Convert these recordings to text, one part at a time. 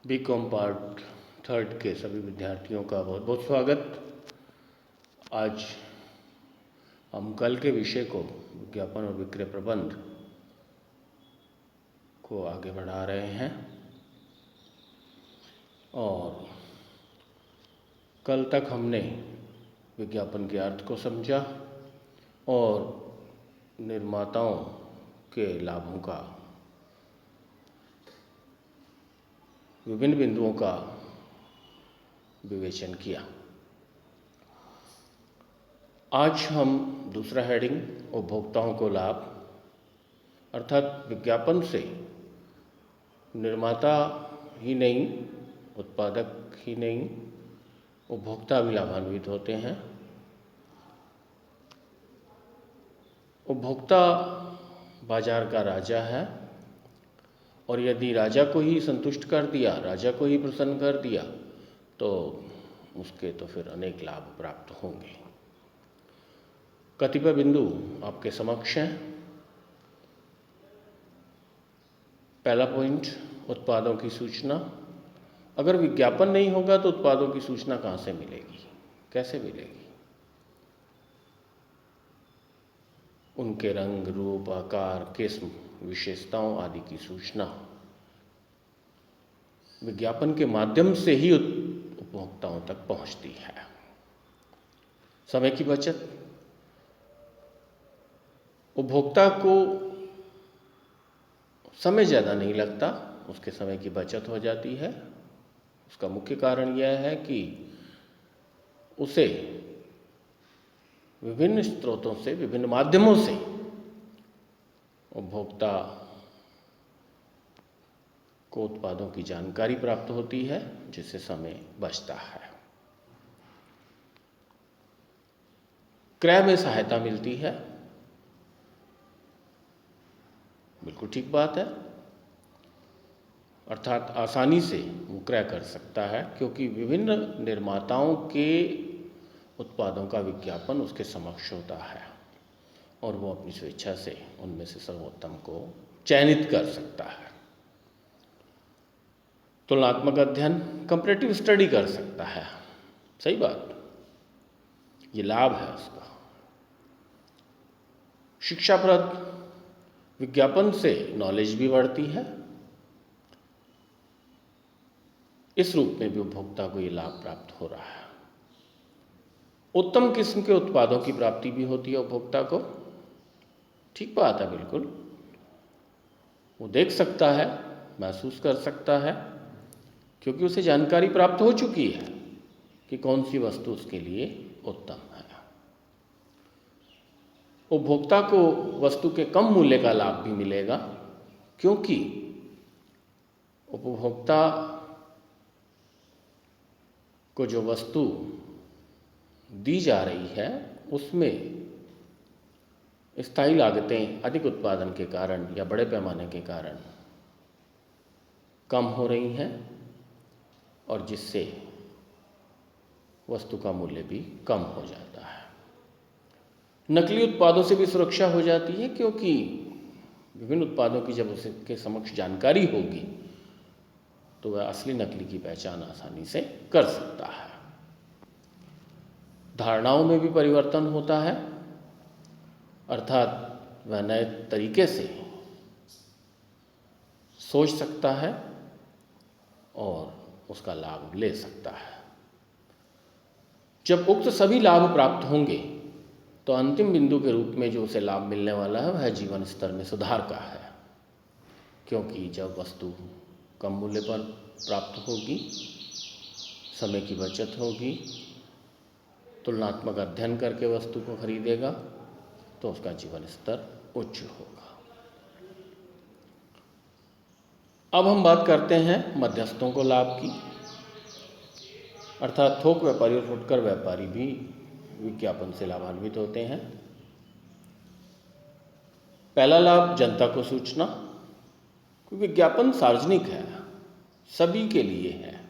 BCom part third के सभी विद्यार्थियों का बहुत बहुत स्वागत। आज हम कल के विषय को विज्ञापन और विक्रय प्रबंध को आगे बढ़ा रहे हैं और कल तक हमने विज्ञापन के अर्थ को समझा और निर्माताओं के लाभों का विभिन्न बिंदुओं का विवेचन किया। आज हम दूसरा हेडिंग उपभोक्ताओं को लाभ अर्थात विज्ञापन से निर्माता ही नहीं, उत्पादक ही नहीं, उपभोक्ता भी लाभान्वित होते हैं। उपभोक्ता बाजार का राजा है और यदि राजा को ही संतुष्ट कर दिया, राजा को ही प्रसन्न कर दिया तो उसके तो फिर अनेक लाभ प्राप्त होंगे। कतिपय बिंदु आपके समक्ष हैं। पहला पॉइंट, उत्पादों की सूचना। अगर विज्ञापन नहीं होगा तो उत्पादों की सूचना कहाँ से मिलेगी, कैसे मिलेगी? उनके रंग, रूप, आकार, किस्म, विशेषताओं आदि की सूचना विज्ञापन के माध्यम से ही उपभोक्ताओं तक पहुंचती है। समय की बचत। उपभोक्ता को समय ज़्यादा नहीं लगता, उसके समय की बचत हो जाती है। उसका मुख्य कारण यह है कि उसे विभिन्न स्रोतों से, विभिन्न माध्यमों से उपभोक्ता को उत्पादों की जानकारी प्राप्त होती है, जिससे समय बचता है। क्रय में सहायता मिलती है, बिल्कुल ठीक बात है। अर्थात आसानी से वो क्रय कर सकता है क्योंकि विभिन्न निर्माताओं के उत्पादों का विज्ञापन उसके समक्ष होता है और वो अपनी स्वेच्छा से उनमें से सर्वोत्तम को चयनित कर सकता है। तुलनात्मक अध्ययन, कंपैरेटिव स्टडी कर सकता है। सही बात, ये लाभ है उसका। शिक्षाप्रद, विज्ञापन से नॉलेज भी बढ़ती है। इस रूप में भी उपभोक्ता को ये लाभ प्राप्त हो रहा है। उत्तम किस्म के उत्पादों की प्राप्ति भी होती है उपभोक्ता को। ठीक बात है, बिल्कुल। वो देख सकता है, महसूस कर सकता है क्योंकि उसे जानकारी प्राप्त हो चुकी है कि कौन सी वस्तु उसके लिए उत्तम है। उपभोक्ता को वस्तु के कम मूल्य का लाभ भी मिलेगा क्योंकि उपभोक्ता को जो वस्तु दी जा रही है उसमें स्थायी लागतें अधिक उत्पादन के कारण या बड़े पैमाने के कारण कम हो रही हैं और जिससे वस्तु का मूल्य भी कम हो जाता है। नकली उत्पादों से भी सुरक्षा हो जाती है क्योंकि विभिन्न उत्पादों की जब उसके समक्ष जानकारी होगी तो वह असली नकली की पहचान आसानी से कर सकता है। धारणाओं में भी परिवर्तन होता है, अर्थात वह नए तरीके से सोच सकता है और उसका लाभ ले सकता है। जब उक्त सभी लाभ प्राप्त होंगे तो अंतिम बिंदु के रूप में जो उसे लाभ मिलने वाला है वह जीवन स्तर में सुधार का है क्योंकि जब वस्तु कम मूल्य पर प्राप्त होगी, समय की बचत होगी, तुलनात्मक अध्ययन करके वस्तु को खरीदेगा तो उसका जीवन स्तर उच्च होगा। अब हम बात करते हैं मध्यस्थों को लाभ की, अर्थात थोक व्यापारी और फुटकर व्यापारी भी विज्ञापन से लाभान्वित होते हैं। पहला लाभ, जनता को सूचना। विज्ञापन सार्वजनिक है, सभी के लिए है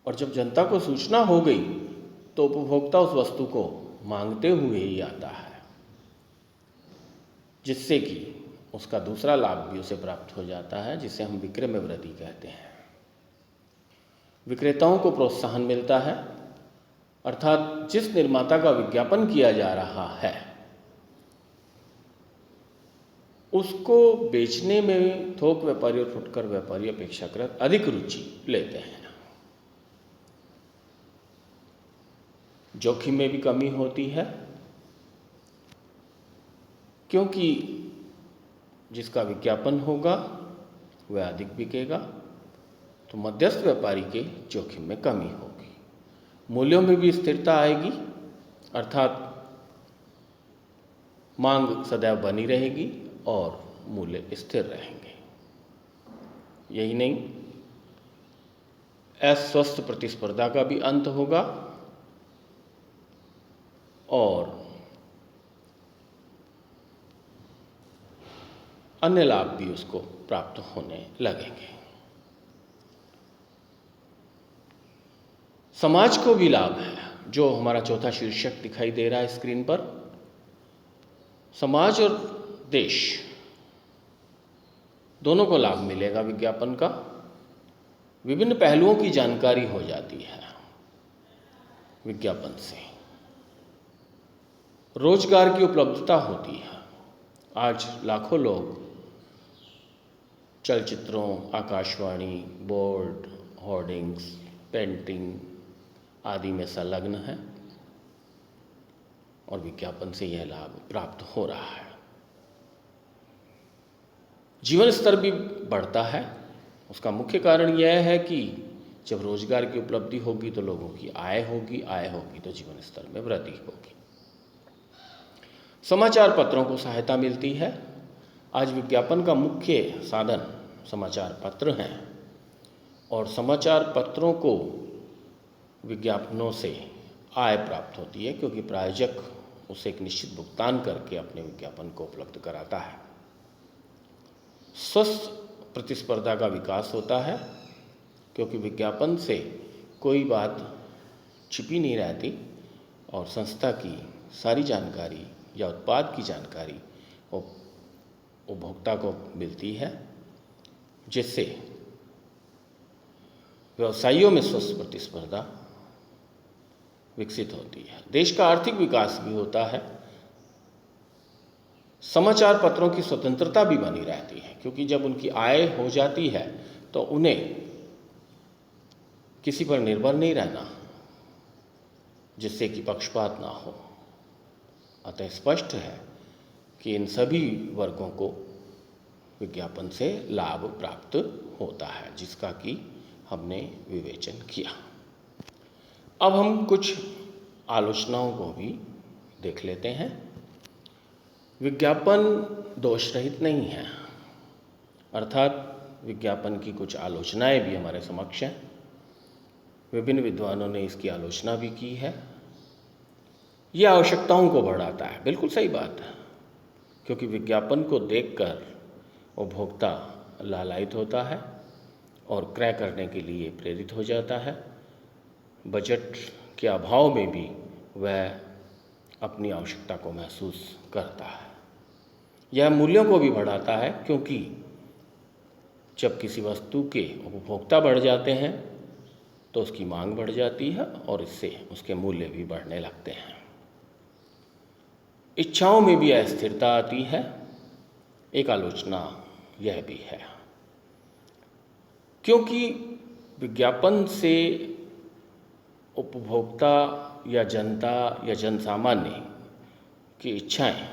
और जब जनता को सूचना हो गई तो उपभोक्ता उस वस्तु को मांगते हुए ही आता है, जिससे कि उसका दूसरा लाभ भी उसे प्राप्त हो जाता है, जिसे हम विक्रय में वृद्धि कहते हैं। विक्रेताओं को प्रोत्साहन मिलता है, अर्थात जिस निर्माता का विज्ञापन किया जा रहा है उसको बेचने में थोक व्यापारी और फुटकर व्यापारी अपेक्षाकृत अधिक रुचि लेते हैं। जोखिम में भी कमी होती है, क्योंकि जिसका विज्ञापन होगा वह अधिक बिकेगा, तो मध्यस्थ व्यापारी के जोखिम में कमी होगी। मूल्यों में भी स्थिरता आएगी, अर्थात मांग सदैव बनी रहेगी और मूल्य स्थिर रहेंगे। यही नहीं, अस्वस्थ प्रतिस्पर्धा का भी अंत होगा और अन्य लाभ भी उसको प्राप्त होने लगेंगे। समाज को भी लाभ है, जो हमारा चौथा शीर्षक दिखाई दे रहा है स्क्रीन पर। समाज और देश दोनों को लाभ मिलेगा विज्ञापन का। विभिन्न पहलुओं की जानकारी हो जाती है विज्ञापन से। रोजगार की उपलब्धता होती है। आज लाखों लोग चलचित्रों, आकाशवाणी, बोर्ड, होर्डिंग्स, पेंटिंग आदि में संलग्न है और विज्ञापन से यह लाभ प्राप्त हो रहा है। जीवन स्तर भी बढ़ता है। उसका मुख्य कारण यह है कि जब रोजगार की उपलब्धि होगी तो लोगों की आय होगी, आय होगी तो जीवन स्तर में वृद्धि होगी। समाचार पत्रों को सहायता मिलती है। आज विज्ञापन का मुख्य साधन समाचार पत्र हैं और समाचार पत्रों को विज्ञापनों से आय प्राप्त होती है, क्योंकि प्रायोजक उसे एक निश्चित भुगतान करके अपने विज्ञापन को उपलब्ध कराता है। स्वस्थ प्रतिस्पर्धा का विकास होता है, क्योंकि विज्ञापन से कोई बात छिपी नहीं रहती और संस्था की सारी जानकारी या उत्पाद की जानकारी उपभोक्ता को मिलती है, जिससे व्यवसायियों में स्वस्थ प्रतिस्पर्धा विकसित होती है। देश का आर्थिक विकास भी होता है। समाचार पत्रों की स्वतंत्रता भी बनी रहती है, क्योंकि जब उनकी आय हो जाती है तो उन्हें किसी पर निर्भर नहीं रहना, जिससे कि पक्षपात ना हो। अतः स्पष्ट है कि इन सभी वर्गों को विज्ञापन से लाभ प्राप्त होता है, जिसका कि हमने विवेचन किया। अब हम कुछ आलोचनाओं को भी देख लेते हैं। विज्ञापन दोष रहित नहीं है, अर्थात विज्ञापन की कुछ आलोचनाएं भी हमारे समक्ष हैं। विभिन्न विद्वानों ने इसकी आलोचना भी की है। यह आवश्यकताओं को बढ़ाता है, बिल्कुल सही बात है, क्योंकि विज्ञापन को देखकर उपभोक्ता लालायित होता है और क्रय करने के लिए प्रेरित हो जाता है। बजट के अभाव में भी वह अपनी आवश्यकता को महसूस करता है। यह मूल्यों को भी बढ़ाता है, क्योंकि जब किसी वस्तु के उपभोक्ता बढ़ जाते हैं तो उसकी मांग बढ़ जाती है और इससे उसके मूल्य भी बढ़ने लगते हैं। इच्छाओं में भी अस्थिरता आती है। एक आलोचना यह भी है, क्योंकि विज्ञापन से उपभोक्ता या जनता या जनसामान्य की इच्छाएं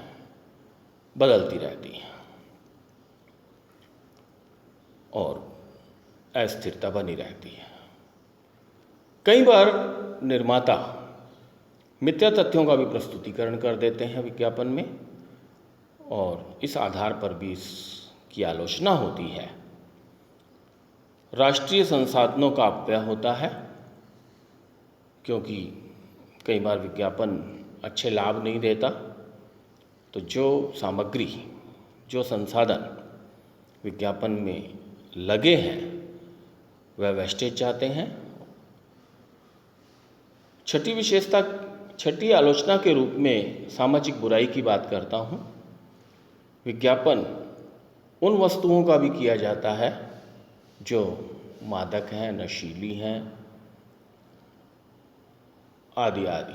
बदलती रहती हैं और अस्थिरता बनी रहती है। कई बार निर्माता मिथ्या तथ्यों का भी प्रस्तुतिकरण कर देते हैं विज्ञापन में, और इस आधार पर भी इसकी आलोचना होती है। राष्ट्रीय संसाधनों का अपव्यय होता है, क्योंकि कई बार विज्ञापन अच्छे लाभ नहीं देता, तो जो सामग्री, जो संसाधन विज्ञापन में लगे हैं वह वेस्टेज जाते हैं। छठी आलोचना के रूप में सामाजिक बुराई की बात करता हूँ। विज्ञापन उन वस्तुओं का भी किया जाता है जो मादक हैं, नशीली हैं आदि आदि।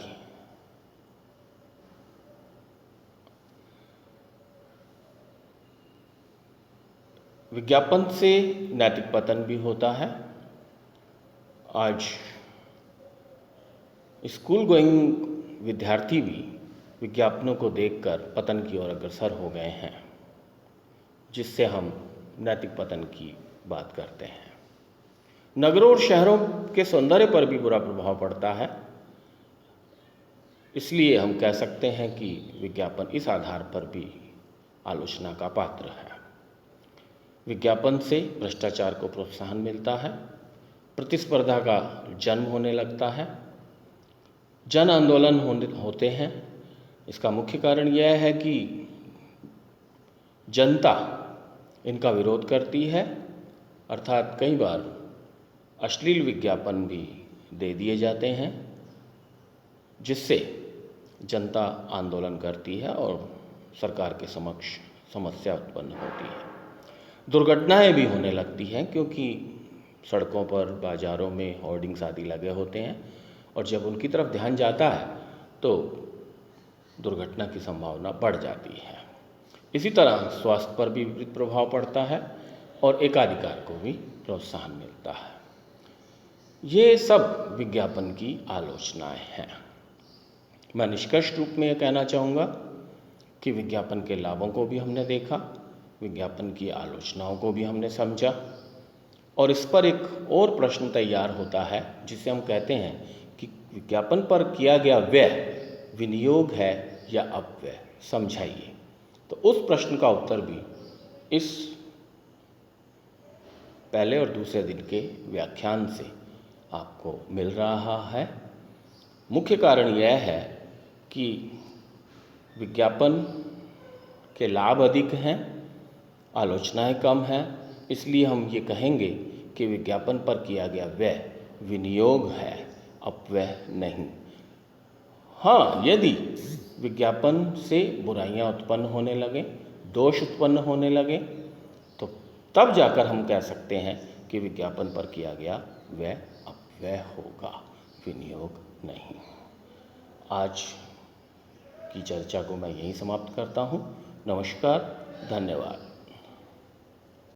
विज्ञापन से नैतिक पतन भी होता है। आज स्कूल गोइंग विद्यार्थी भी विज्ञापनों को देखकर पतन की ओर अग्रसर हो गए हैं, जिससे हम नैतिक पतन की बात करते हैं। नगरों और शहरों के सौंदर्य पर भी बुरा प्रभाव पड़ता है। इसलिए हम कह सकते हैं कि विज्ञापन इस आधार पर भी आलोचना का पात्र है। विज्ञापन से भ्रष्टाचार को प्रोत्साहन मिलता है, प्रतिस्पर्धा का जन्म होने लगता है, जन आंदोलन होते हैं। इसका मुख्य कारण यह है कि जनता इनका विरोध करती है, अर्थात कई बार अश्लील विज्ञापन भी दे दिए जाते हैं, जिससे जनता आंदोलन करती है और सरकार के समक्ष समस्या उत्पन्न होती है। दुर्घटनाएं भी होने लगती हैं, क्योंकि सड़कों पर, बाज़ारों में होर्डिंग्स आदि लगे होते हैं और जब उनकी तरफ ध्यान जाता है तो दुर्घटना की संभावना बढ़ जाती है। इसी तरह स्वास्थ्य पर भी विपरीत प्रभाव पड़ता है और एकाधिकार को भी प्रोत्साहन मिलता है। ये सब विज्ञापन की आलोचनाएं हैं। मैं निष्कर्ष रूप में यह कहना चाहूँगा कि विज्ञापन के लाभों को भी हमने देखा, विज्ञापन की आलोचनाओं को भी हमने समझा, और इस पर एक और प्रश्न तैयार होता है जिसे हम कहते हैं कि विज्ञापन पर किया गया व्यय विनियोग है या अपव्यय, समझाइए। तो उस प्रश्न का उत्तर भी इस पहले और दूसरे दिन के व्याख्यान से आपको मिल रहा है। मुख्य कारण यह है कि विज्ञापन के लाभ अधिक हैं, आलोचनाएं कम हैं, इसलिए हम ये कहेंगे कि विज्ञापन पर किया गया व्यय विनियोग है, अपव्यय नहीं। हाँ, यदि विज्ञापन से बुराइयां उत्पन्न होने लगे, दोष उत्पन्न होने लगे, तो तब जाकर हम कह सकते हैं कि विज्ञापन पर किया गया व्यय अपव्यय होगा, विनियोग नहीं। आज की चर्चा को मैं यहीं समाप्त करता हूँ। नमस्कार, धन्यवाद।